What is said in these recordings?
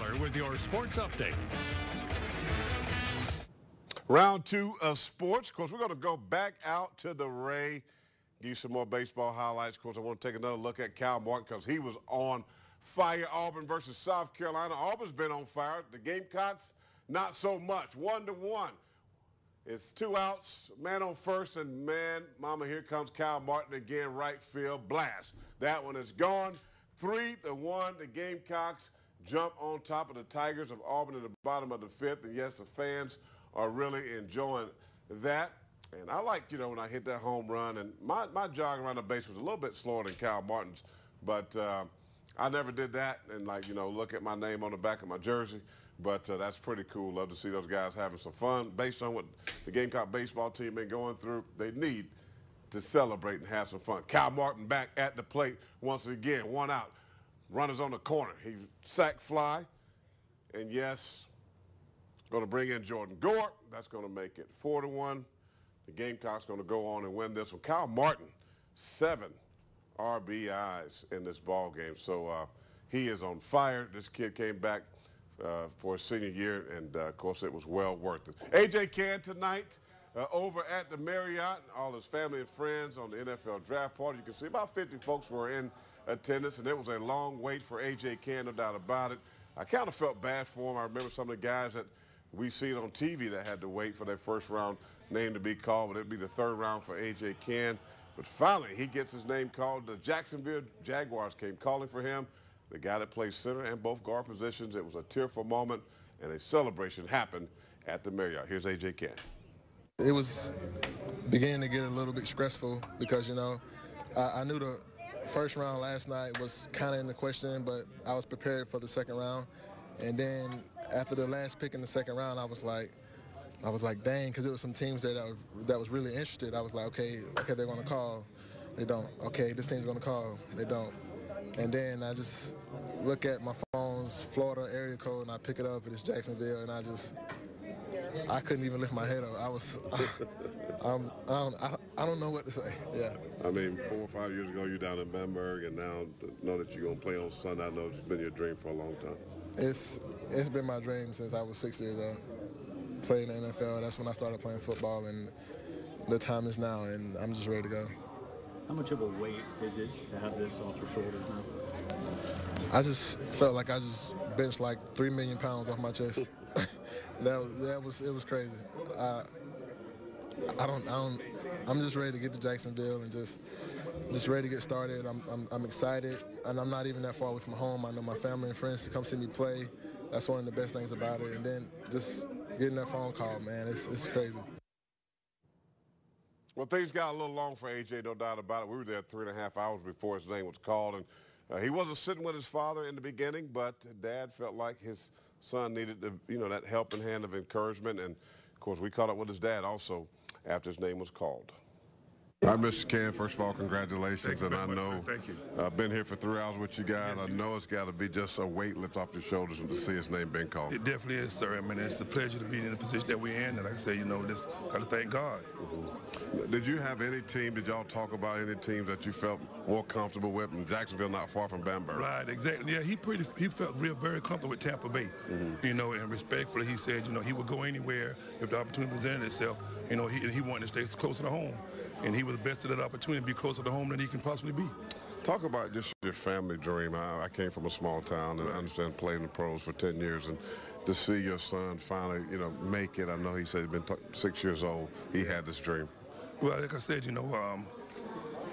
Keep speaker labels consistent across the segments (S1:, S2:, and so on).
S1: Miller with your sports update.
S2: Round two of sports. Of course, we're going to go back out to the Ray, give you some more baseball highlights. Of course, I want to take another look at Cal Martin because he was on fire. Auburn versus South Carolina. Auburn's been on fire. The Gamecocks, not so much. 1-1. It's 2 outs, man on first, and man, mama, here comes Cal Martin again, right field, blast. That one is gone. 3-1, the Gamecocks jump on top of the Tigers of Auburn in the bottom of the fifth, and yes, the fans are really enjoying that. And I like, when I hit that home run, and my jog around the base was a little bit slower than Cal Martin's, but I never did that and, look at my name on the back of my jersey. But that's pretty cool. Love to see those guys having some fun. Based on what the Gamecock baseball team been going through, they need to celebrate and have some fun. Cal Martin back at the plate once again. 1 out. Runners on the corner. He sack fly. And, yes, going to bring in Jordan Gore. That's going to make it 4-1. The Gamecocks going to go on and win this one. Cal Martin, 7 RBIs in this ball game. So he is on fire. This kid came back for his senior year, and, of course, it was well worth it. A.J. Cann tonight over at the Marriott, all his family and friends on the NFL draft party. You can see about 50 folks were in attendance, and it was a long wait for A.J. Cann, no doubt about it. I kind of felt bad for him. I remember some of the guys that we seen on TV that had to wait for their first-round name to be called, but it'd be the third round for A.J. Cann. But finally, he gets his name called. The Jacksonville Jaguars came calling for him. The guy that plays center and both guard positions. It was a tearful moment, and a celebration happened at the Marriott. Here's A.J. Cann.
S3: It was beginning to get a little bit stressful because, I knew the first round last night was kind of in the question, but I was prepared for the second round. And then after the last pick in the second round, I was like, dang, because there was some teams there that was really interested. I was like, okay, they're going to call. They don't. Okay, this team's going to call. They don't. And then I just look at my phone's Florida area code, and I pick it up, and it's Jacksonville, and I couldn't even lift my head up. I don't know what to say. Yeah.
S2: I mean, 4 or 5 years ago, you're down in Bamberg, and now to know that you're going to play on Sunday, I know it's been your dream for a long time.
S3: It's been my dream since I was 6 years old. Playing in the NFL, that's when I started playing football, and the time is now, and I'm just ready to go.
S4: How much of a weight is it to have this off your shoulders now?
S3: I just felt like I just benched like 3 million pounds off my chest. It was crazy. I'm just ready to get to Jacksonville and just ready to get started. I'm excited, and I'm not even that far away from home. I know my family and friends to come see me play. That's one of the best things about it. And then just getting that phone call, man, it's crazy.
S2: Well, things got a little long for A.J., no doubt about it. We were there 3.5 hours before his name was called, and he wasn't sitting with his father in the beginning, but Dad felt like his son needed that helping hand of encouragement, and, of course, we caught up with his dad also after his name was called. All right, Mr. Cann, first of all, congratulations.
S5: Thank you
S2: and I know
S5: Thank you.
S2: I've been here for 3 hours with you guys. Yes, I know it's got to be just a weight lift off your shoulders to see his name being called.
S5: It definitely is, sir. I mean, it's a pleasure to be in the position that we're in. And like I say, just got to thank God.
S2: Mm-hmm. Did you have any team, did y'all talk about any teams that you felt more comfortable with? And Jacksonville not far from Bamberg.
S5: Right, exactly. Yeah, he felt very comfortable with Tampa Bay. Mm-hmm. And respectfully, he said, he would go anywhere if the opportunity presented itself. He wanted to stay closer to home. And he was best at that opportunity to be closer to home than he can possibly be.
S2: Talk about just your family dream. I came from a small town, and I understand playing the pros for 10 years. And to see your son finally, make it. I know he said he'd been 6 years old. He had this dream.
S5: Well, like I said,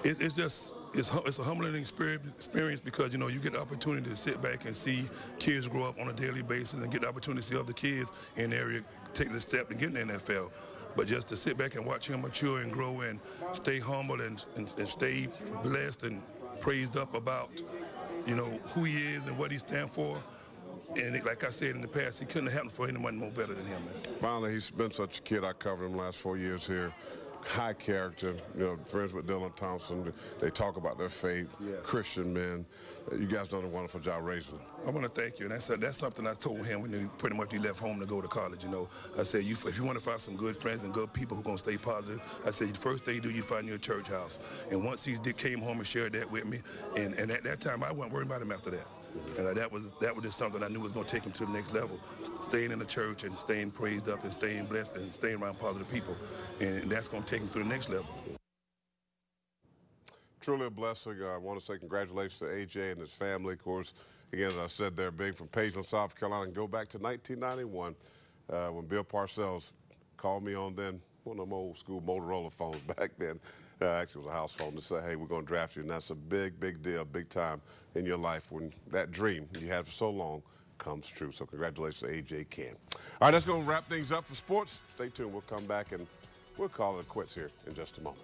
S5: it's a humbling experience because, you get the opportunity to sit back and see kids grow up on a daily basis and get the opportunity to see other kids in the area take the step and get in the NFL. But just to sit back and watch him mature and grow and stay humble and stay blessed and praised up about, who he is and what he stands for. And like I said in the past, he couldn't have happened for anyone more better than him, man.
S2: Finally, he's been such a kid. I covered him the last 4 years here. High character, friends with Dylan Thompson. They talk about their faith, Christian men. You guys done a wonderful job raising them.
S5: I want to thank you, and that's something I told him when he left home to go to college. I said, if you want to find some good friends and good people who are going to stay positive, I said, the first thing you do, you find your church house. And once he came home and shared that with me, and at that time, I wasn't worried about him after that. And that was just something I knew was going to take him to the next level. Staying in the church and staying praised up and staying blessed and staying around positive people. And that's going to take him to the next level.
S2: Truly a blessing. I want to say congratulations to A.J. and his family. Of course, again, as I said, they're big from Pageland, South Carolina, and go back to 1991 when Bill Parcells called me on then, one of them old school Motorola phones back then. Actually, it was a house phone to say, hey, we're going to draft you. And that's a big, big deal, big time in your life when that dream you had for so long comes true. So congratulations to A.J. Cann. All right, that's going to wrap things up for sports. Stay tuned. We'll come back and we'll call it quits here in just a moment.